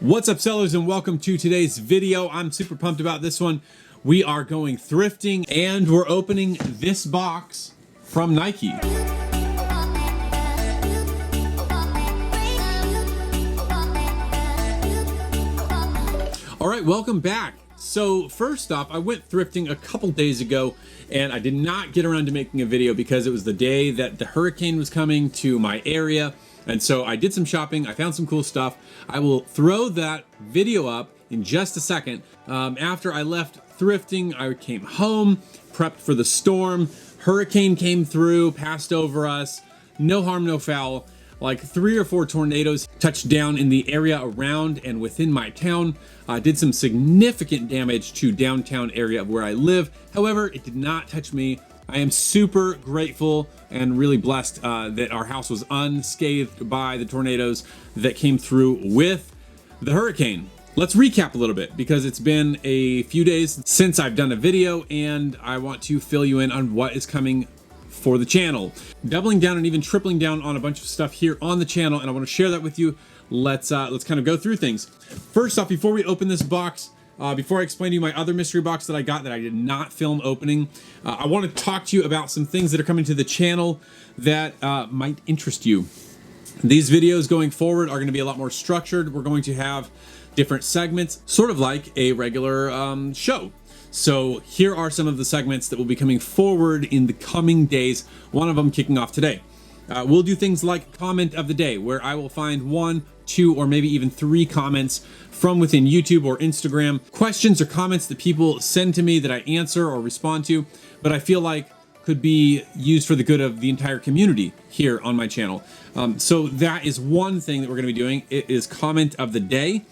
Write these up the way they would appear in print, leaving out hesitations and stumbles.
What's up, sellers, and welcome to today's video. I'm super pumped about this one. We are going thrifting and we're opening this box from Nike. All right, welcome back. So first off, I went thrifting a couple days ago and I did not get around to making a video because it was the day that the hurricane was coming to my area. And so I did some shopping, I found some cool stuff. I will throw that video up in just a second. After I left thrifting, I came home, prepped for the storm. Hurricane came through, passed over us, no harm, no foul. Like 3 or 4 tornadoes touched down in the area around and within my town. Did some significant damage to downtown area of where I live. However, it did not touch me. I am super grateful and really blessed that our house was unscathed by the tornadoes that came through with the hurricane. Let's recap a little bit because it's been a few days since I've done a video and I want to fill you in on what is coming for the channel. Doubling down and even tripling down on a bunch of stuff here on the channel, and I want to share that with you. Let's kind of go through things. First off, before we open this box, before I explain to you my other mystery box that I got that I did not film opening, I want to talk to you about some things that are coming to the channel that might interest you. These videos going forward are going to be a lot more structured. We're going to have different segments, sort of like a regular show. So here are some of the segments that will be coming forward in the coming days, one of them kicking off today. We'll do things like comment of the day, where I will find 1, 2, or maybe even 3 comments from within YouTube or Instagram, questions or comments that people send to me that I answer or respond to, but I feel like could be used for the good of the entire community here on my channel. So that is one thing that we're going to be doing. It is comment of the day.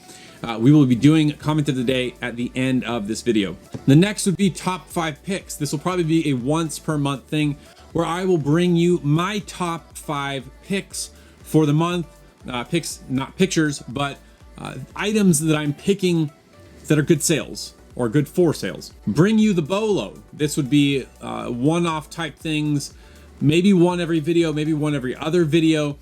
We will be doing comment of the day at the end of this video. The next would be top 5 picks. This will probably be a once per month thing where I will bring you my top 5 picks for the month. Picks, not pictures, but items that I'm picking that are good sales or good for sales. Bring you the BOLO. This would be one-off type things, maybe one every video, maybe one every other video.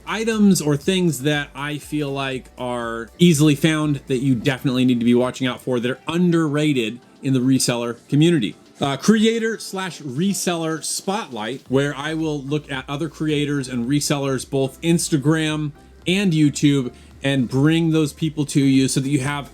Items or things that I feel like are easily found that you definitely need to be watching out for, that are underrated in the reseller community. Creator/reseller spotlight, where I will look at other creators and resellers, both Instagram and YouTube, and bring those people to you so that you have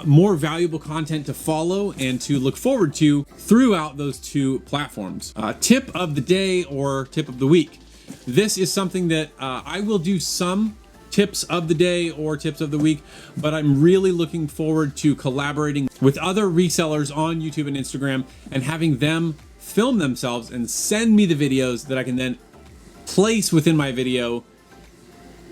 more valuable content to follow and to look forward to throughout those 2 platforms. Tip of the day or tip of the week. This is something that I will do some tips of the day or tips of the week, but I'm really looking forward to collaborating with other resellers on YouTube and Instagram and having them film themselves and send me the videos that I can then place within my video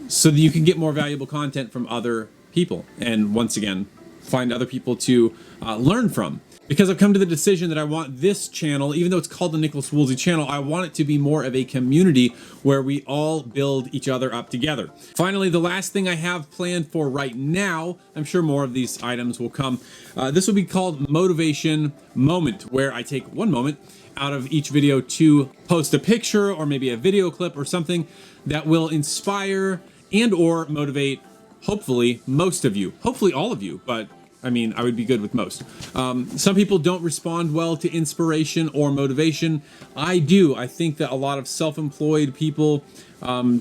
so that you can get more valuable content from other people. And once again, find other people to learn from. Because I've come to the decision that I want this channel, even though it's called the Nicholas Woolsey channel, I want it to be more of a community where we all build each other up together. Finally, the last thing I have planned for right now, I'm sure more of these items will come. This will be called Motivation Moment, where I take one moment out of each video to post a picture or maybe a video clip or something that will inspire and or motivate, hopefully, most of you. Hopefully all of you, but I mean, I would be good with most. Some people don't respond well to inspiration or motivation. I do. I think that a lot of self-employed people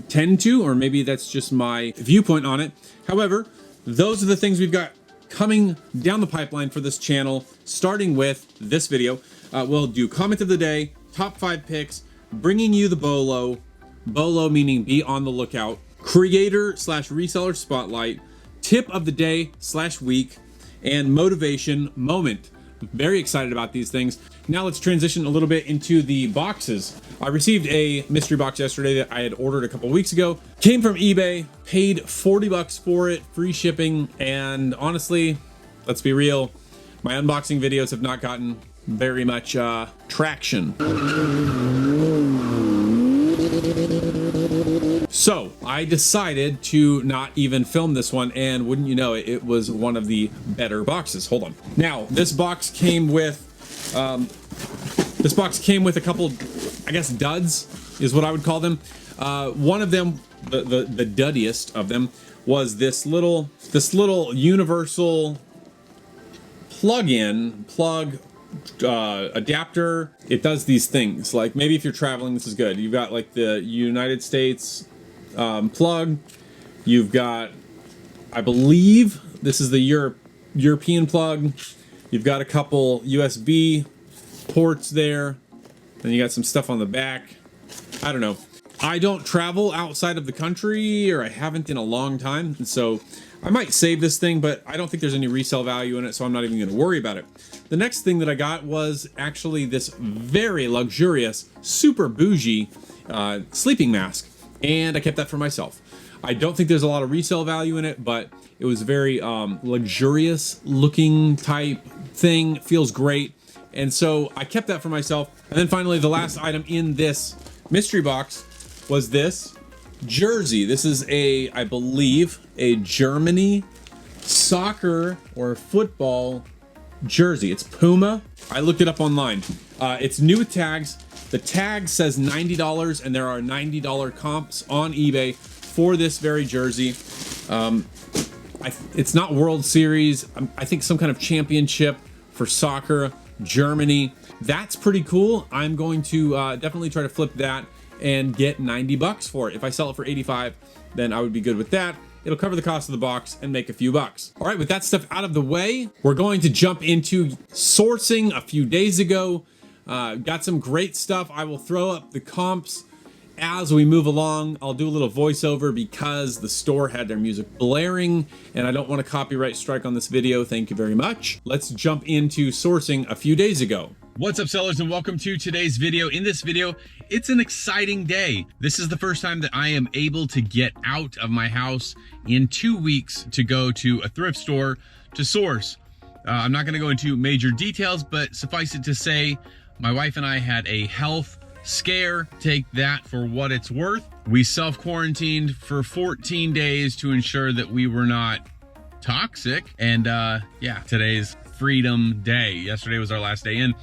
tend to, or maybe that's just my viewpoint on it. However, those are the things we've got coming down the pipeline for this channel, starting with this video. We'll do comment of the day, top 5 picks, bringing you the BOLO. BOLO meaning be on the lookout. Creator/reseller spotlight, tip of the day/week, and motivation moment. Very excited about these things. Now let's transition a little bit into the boxes. I received a mystery box yesterday that I had ordered a couple weeks ago. Came from eBay, paid 40 bucks for it, free shipping, and honestly, let's be real, my unboxing videos have not gotten very much traction. So I decided to not even film this one, and wouldn't you know it, it was one of the better boxes. Hold on. Now this box came with a couple, I guess, duds is what I would call them. One of them, the duddiest of them, was this little universal plug adapter. It does these things, like maybe if you're traveling, this is good. You've got like the United States plug. You've got, I believe this is the European plug. You've got a couple USB ports there. Then you got some stuff on the back. I don't know. I don't travel outside of the country, or I haven't in a long time, and so I might save this thing, but I don't think there's any resale value in it, so I'm not even going to worry about it. The next thing that I got was actually this very luxurious, super bougie sleeping mask, and I kept that for myself. I don't think there's a lot of resale value in it, but it was very luxurious looking type thing. Feels great, and so I kept that for myself. And then finally, the last item in this mystery box was this jersey. This is I believe, a Germany soccer or football jersey. It's Puma. I looked it up online. It's new with tags. The tag says $90, and there are $90 comps on eBay for this very jersey. It's not World Series. I think some kind of championship for soccer, Germany. That's pretty cool. I'm going to definitely try to flip that and get 90 bucks for it. If I sell it for 85, then I would be good with that. It'll cover the cost of the box and make a few bucks. All right, with that stuff out of the way, we're going to jump into sourcing a few days ago. Got some great stuff. I will throw up the comps as we move along. I'll do a little voiceover because the store had their music blaring and I don't want a copyright strike on this video. Thank you very much. Let's jump into sourcing a few days ago. What's up, sellers, and welcome to today's video. In this video, it's an exciting day. This is the first time that I am able to get out of my house in 2 weeks to go to a thrift store to source. I'm not gonna go into major details, but suffice it to say, my wife and I had a health scare. Take that for what it's worth. We self-quarantined for 14 days to ensure that we were not toxic. And yeah, today's Freedom Day. Yesterday was our last day in.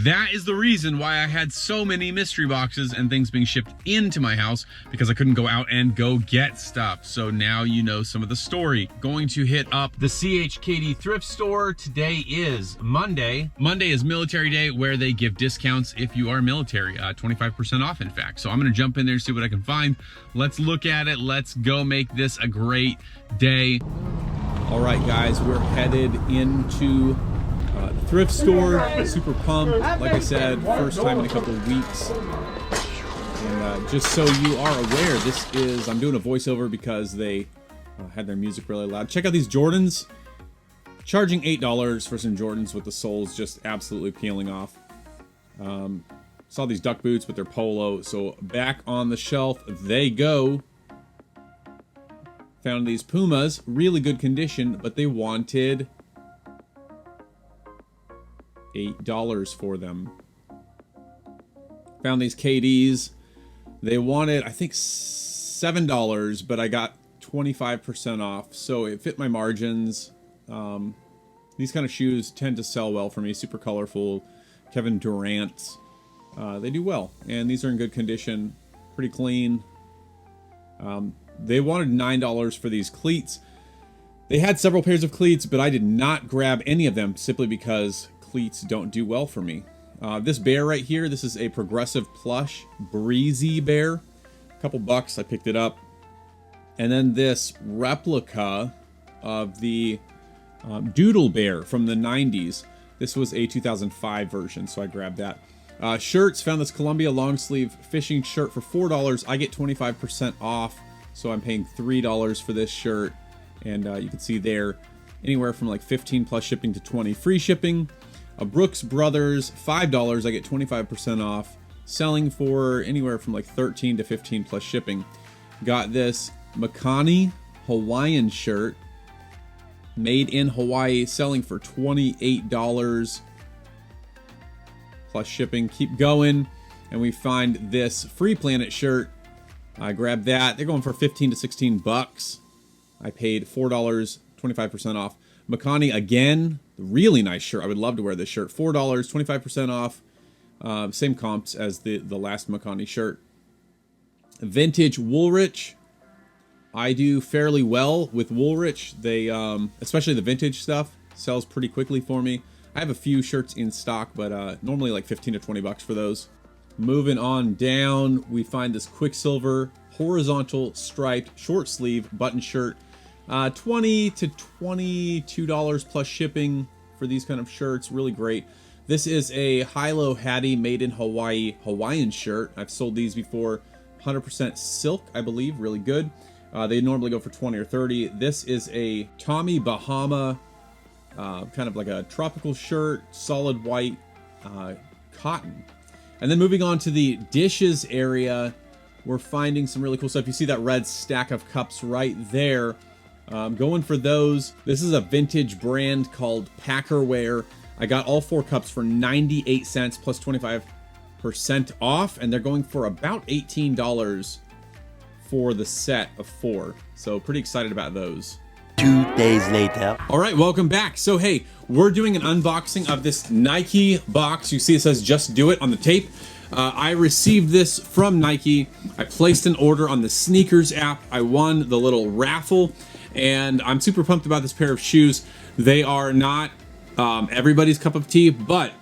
That is the reason why I had so many mystery boxes and things being shipped into my house, because I couldn't go out and go get stuff. So now you know some of the story. Going to hit up the CHKD thrift store. Today is Monday. Monday is Military Day, where they give discounts if you are military, 25% off in fact. So I'm gonna jump in there and see what I can find. Let's look at it. Let's go make this a great day. All right, guys, we're headed into the thrift store. Super pumped. Like I said, first time in a couple of weeks. And just so you are aware, I'm doing a voiceover because they had their music really loud. Check out these Jordans. Charging $8 for some Jordans with the soles just absolutely peeling off. Saw these duck boots with their polo. So back on the shelf they go. Found these Pumas, really good condition, but they wanted $8 for them. Found these KDs. They wanted, I think, $7, but I got 25% off, so it fit my margins. These kind of shoes tend to sell well for me. Super colorful. Kevin Durant. They do well, and these are in good condition. Pretty clean. They wanted $9 for these cleats. They had several pairs of cleats, but I did not grab any of them simply because cleats don't do well for me. This bear right here, this is a progressive plush breezy bear. A couple bucks, I picked it up. And then this replica of the Doodle Bear from the 90s. This was a 2005 version, so I grabbed that. Shirts, found this Columbia long sleeve fishing shirt for $4. I get 25% off. So I'm paying $3 for this shirt, and you can see there anywhere from like 15 plus shipping to 20 free shipping. A Brooks Brothers, $5, I get 25% off, selling for anywhere from like 13 to 15 plus shipping. Got this Makani Hawaiian shirt, made in Hawaii, selling for $28 plus shipping. Keep going, and we find this Free Planet shirt. I grabbed that. They're going for 15 to 16 bucks. I paid $4, 25% off. Makani again, really nice shirt. I would love to wear this shirt. $4, 25% off. Same comps as the last Makani shirt. Vintage Woolrich. I do fairly well with Woolrich. They, especially the vintage stuff, sells pretty quickly for me. I have a few shirts in stock, but normally like 15 to 20 bucks for those. Moving on down, we find this Quicksilver horizontal striped short sleeve button shirt. $20 to $22 plus shipping for these kind of shirts. Really great. This is a high-low Hattie made in Hawaii Hawaiian shirt. I've sold these before. 100% silk, I believe. Really good. They normally go for 20 or 30. This is a Tommy Bahama, kind of like a tropical shirt, solid white cotton. And then moving on to the dishes area, we're finding some really cool stuff. You see that red stack of cups right there. Going for those. This is a vintage brand called Packerware. I got all 4 cups for 98 cents plus 25% off, and they're going for about $18 for the set of 4. So pretty excited about those. 2 days later. All right, welcome back. So hey, we're doing an unboxing of this Nike box. You see it says "Just Do It" on the tape. I received this from Nike. I placed an order on the sneakers app. I won the little raffle, and I'm super pumped about this pair of shoes. They are not everybody's cup of tea, but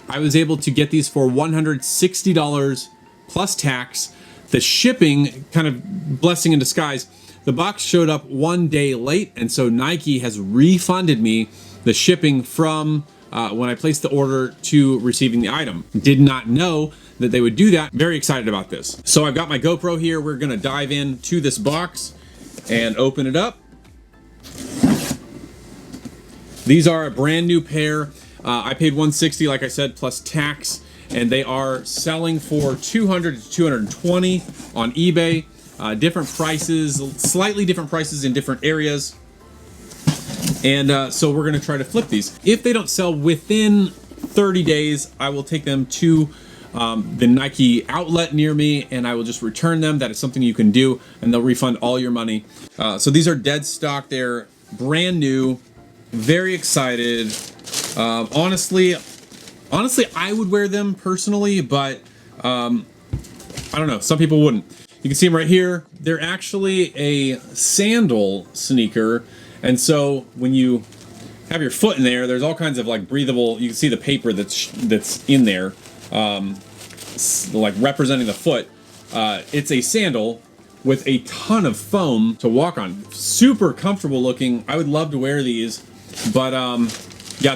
I was able to get these for $160 plus tax. The shipping, kind of blessing in disguise. The box showed up 1 day late, and so Nike has refunded me the shipping from when I placed the order to receiving the item. Did not know that they would do that. Very excited about this. So I've got my GoPro here. We're gonna dive into this box and open it up. These are a brand new pair. I paid $160, like I said, plus tax, and they are selling for $200 to $220 on eBay. Different prices, slightly different prices in different areas. And so we're gonna try to flip these. If they don't sell within 30 days, I will take them to the Nike outlet near me, and I will just return them. That is something you can do, and they'll refund all your money. So these are dead stock. They're brand new. Very excited. Honestly, I would wear them personally, but I don't know. Some people wouldn't. You can see them right here. They're actually a sandal sneaker, and so when you have your foot in there, there's all kinds of like breathable. You can see the paper that's in there, like representing the foot. It's a sandal with a ton of foam to walk on. Super comfortable looking. I would love to wear these, but yeah,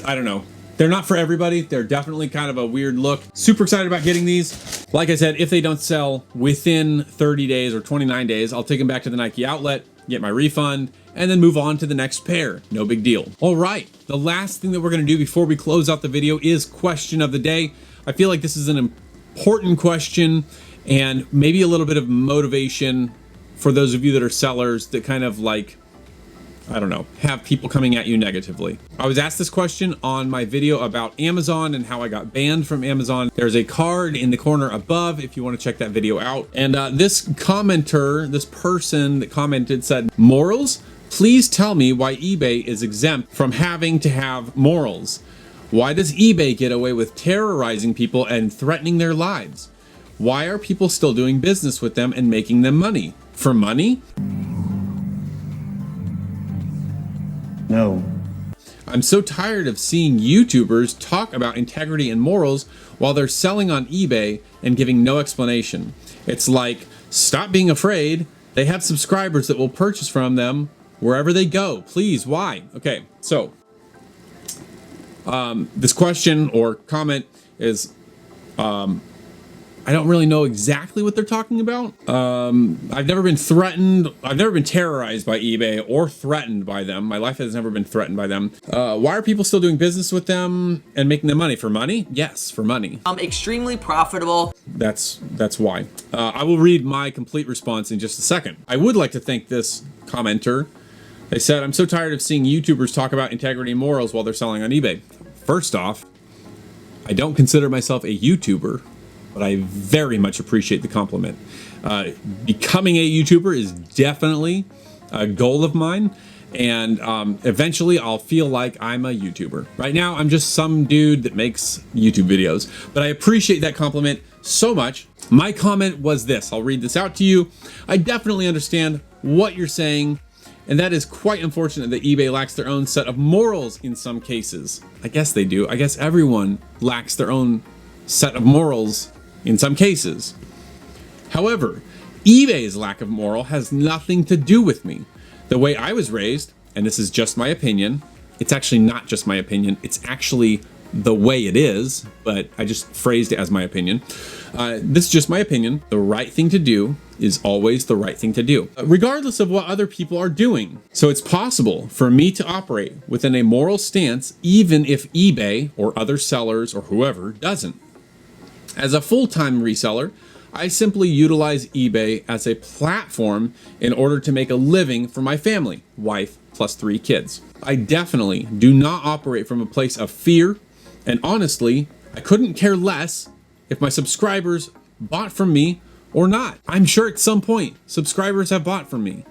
I don't know. They're not for everybody. They're definitely kind of a weird look. Super excited about getting these. Like I said, if they don't sell within 30 days or 29 days, I'll take them back to the Nike outlet, get my refund, and then move on to the next pair. No big deal. All right, the last thing that we're gonna do before we close out the video is question of the day. I feel like this is an important question and maybe a little bit of motivation for those of you that are sellers that kind of like, I don't know, have people coming at you negatively. I was asked this question on my video about Amazon and how I got banned from Amazon. There's a card in the corner above if you want to check that video out. And this commenter, this person that commented said, "Morals? Please tell me why eBay is exempt from having to have morals. Why does eBay get away with terrorizing people and threatening their lives? Why are people still doing business with them and making them money? For money? No. I'm so tired of seeing YouTubers talk about integrity and morals while they're selling on eBay and giving no explanation. It's like, stop being afraid. They have subscribers that will purchase from them wherever they go. Please, why?" Okay, so this question or comment is, I don't really know exactly what they're talking about. I've never been threatened. I've never been terrorized by eBay or threatened by them. My life has never been threatened by them. Why are people still doing business with them and making them money? For money? Yes, for money. Extremely profitable. That's why. I will read my complete response in just a second. I would like to thank this commenter. They said, "I'm so tired of seeing YouTubers talk about integrity and morals while they're selling on eBay." First off, I don't consider myself a YouTuber, but I very much appreciate the compliment. Becoming a YouTuber is definitely a goal of mine, and eventually I'll feel like I'm a YouTuber. Right now, I'm just some dude that makes YouTube videos, but I appreciate that compliment so much. My comment was this. I'll read this out to you. "I definitely understand what you're saying, and that is quite unfortunate that eBay lacks their own set of morals in some cases. I guess they do. I guess everyone lacks their own set of morals in some cases. However, eBay's lack of moral has nothing to do with me. The way I was raised, and this is just my opinion, it's actually not just my opinion, it's actually the way it is, but I just phrased it as my opinion. This is just my opinion. The right thing to do is always the right thing to do, regardless of what other people are doing. So it's possible for me to operate within a moral stance, even if eBay or other sellers or whoever doesn't. As a full-time reseller, I simply utilize eBay as a platform in order to make a living for my family, wife, plus 3 kids. I definitely do not operate from a place of fear, and honestly, I couldn't care less if my subscribers bought from me or not. I'm sure at some point, subscribers have bought from me.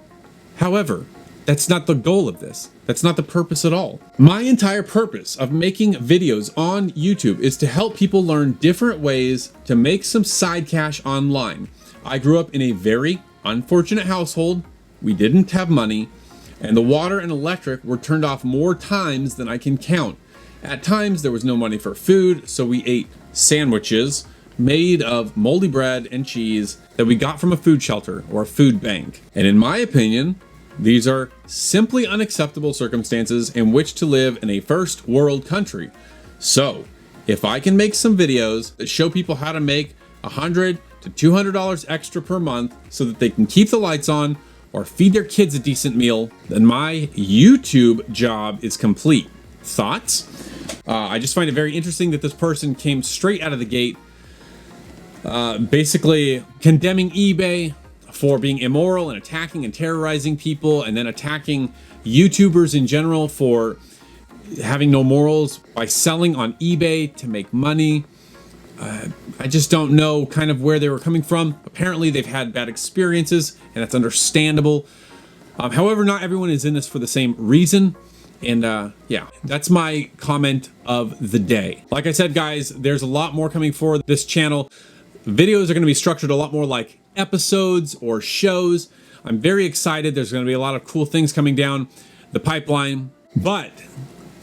However, that's not the goal of this. That's not the purpose at all. My entire purpose of making videos on YouTube is to help people learn different ways to make some side cash online. I grew up in a very unfortunate household. We didn't have money, and the water and electric were turned off more times than I can count. At times, there was no money for food, so we ate sandwiches made of moldy bread and cheese that we got from a food shelter or a food bank. And in my opinion, these are simply unacceptable circumstances in which to live in a first world country. So, if I can make some videos that show people how to make $100 to $200 extra per month so that they can keep the lights on or feed their kids a decent meal, then my YouTube job is complete. Thoughts? I just find it very interesting that this person came straight out of the gate, basically condemning eBay for being immoral and attacking and terrorizing people, and then attacking YouTubers in general for having no morals by selling on eBay to make money. I just don't know kind of where they were coming from. Apparently they've had bad experiences, and that's understandable. However, not everyone is in this for the same reason. And yeah, that's my comment of the day. Like I said, guys, there's a lot more coming for this channel. Videos are going to be structured a lot more like episodes or shows. I'm very excited. There's going to be a lot of cool things coming down the pipeline, but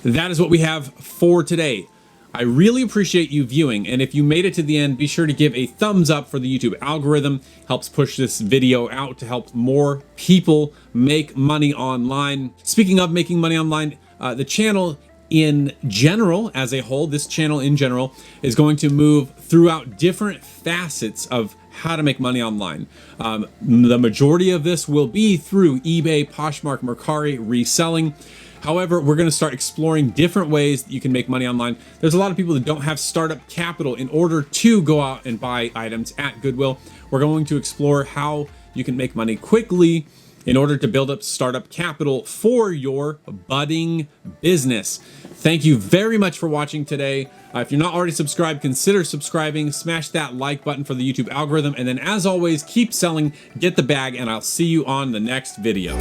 that is what we have for today. I really appreciate you viewing, and if you made it to the end, be sure to give a thumbs up for the YouTube algorithm. Helps push this video out to help more people make money online. Speaking of making money online, the channel in general, as a whole, this channel in general is going to move throughout different facets of how to make money online. The majority of this will be through eBay, Poshmark, Mercari, reselling. However, we're going to start exploring different ways that you can make money online. There's a lot of people that don't have startup capital in order to go out and buy items at Goodwill. We're going to explore how you can make money quickly in order to build up startup capital for your budding business. Thank you very much for watching today. If you're not already subscribed, consider subscribing, smash that like button for the YouTube algorithm, and then as always, keep selling, get the bag, and I'll see you on the next video.